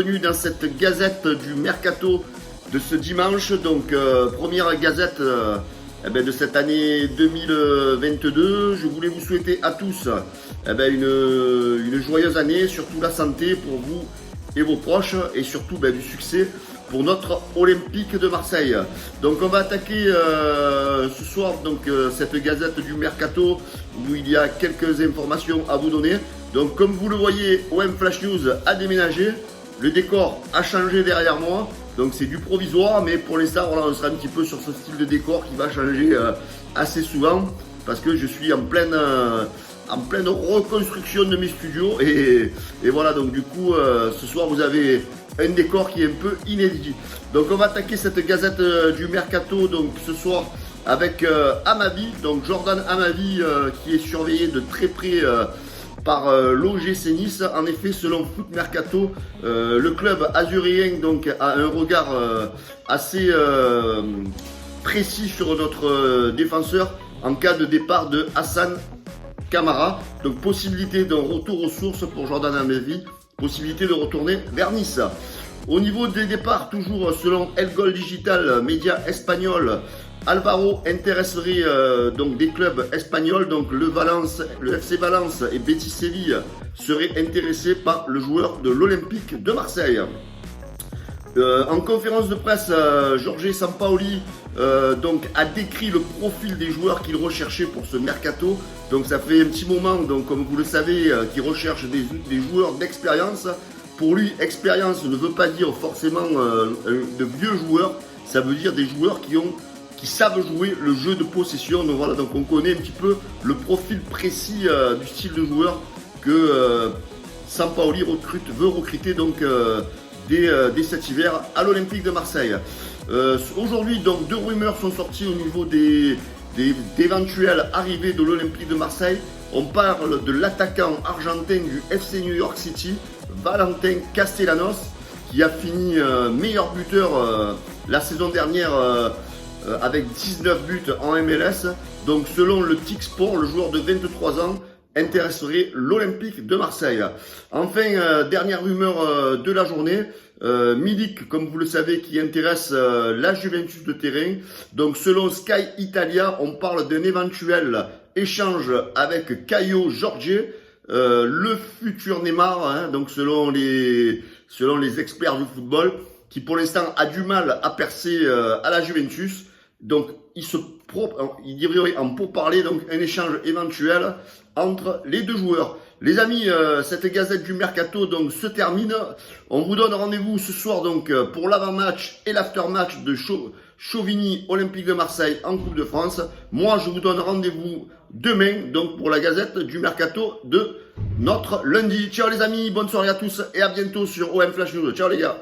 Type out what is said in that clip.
bienvenue dans cette gazette du mercato de ce dimanche. Donc première gazette de cette année 2022. Je voulais vous souhaiter à tous une joyeuse année, surtout la santé pour vous et vos proches, et surtout du succès pour notre Olympique de Marseille. Donc on va attaquer ce soir cette gazette du mercato où il y a quelques informations à vous donner. Donc comme vous le voyez, OM Flash News a déménagé, le décor a changé derrière moi, donc c'est du provisoire, mais pour l'instant voilà, on sera un petit peu sur ce style de décor qui va changer assez souvent parce que je suis en pleine reconstruction de mes studios et voilà, donc du coup ce soir vous avez un décor qui est un peu inédit. Donc on va attaquer cette gazette du mercato donc ce soir avec Amavi, donc Jordan Amavi qui est surveillé de très près par l'OGC Nice. En effet, selon Foot Mercato, le club azuréen donc a un regard assez précis sur notre défenseur en cas de départ de Hassan Camara. Donc possibilité d'un retour aux sources pour Jordan Amavi, possibilité de retourner vers Nice. Au niveau des départs, toujours selon El Gol Digital, média espagnol, Alvaro intéresserait donc des clubs espagnols, donc le FC Valence et Betis Séville seraient intéressés par le joueur de l'Olympique de Marseille. En conférence de presse, Jorge Sampaoli donc a décrit le profil des joueurs qu'il recherchait pour ce mercato. Donc ça fait un petit moment, donc comme vous le savez, qu'il recherche des joueurs d'expérience. Pour lui, expérience ne veut pas dire forcément de vieux joueurs, ça veut dire des joueurs qui savent jouer le jeu de possession. Donc voilà, donc on connaît un petit peu le profil précis du style de joueur que Sampaoli veut recruter donc dès cet hiver à l'Olympique de Marseille. Aujourd'hui, donc deux rumeurs sont sorties au niveau d'éventuelles arrivées de l'Olympique de Marseille. On parle de l'attaquant argentin du FC New York City, Valentin Castellanos, qui a fini meilleur buteur la saison dernière avec 19 buts en MLS. Donc selon le TIC Sport, le joueur de 23 ans intéresserait l'Olympique de Marseille. Enfin, dernière rumeur de la journée, Milik, comme vous le savez, qui intéresse la Juventus de Turin. Donc selon Sky Italia, on parle d'un éventuel échange avec Caio Jorge, le futur Neymar, donc selon les experts du football, qui pour l'instant a du mal à percer à la Juventus. Donc il devrait en pourparler donc un échange éventuel entre les deux joueurs. Les amis, cette gazette du mercato donc se termine. On vous donne rendez-vous ce soir donc pour l'avant-match et l'after-match de Chauvigny Olympique de Marseille en Coupe de France. Moi, je vous donne rendez-vous demain donc pour la gazette du mercato de notre lundi. Ciao les amis, bonne soirée à tous et à bientôt sur OM Flash News. Ciao les gars.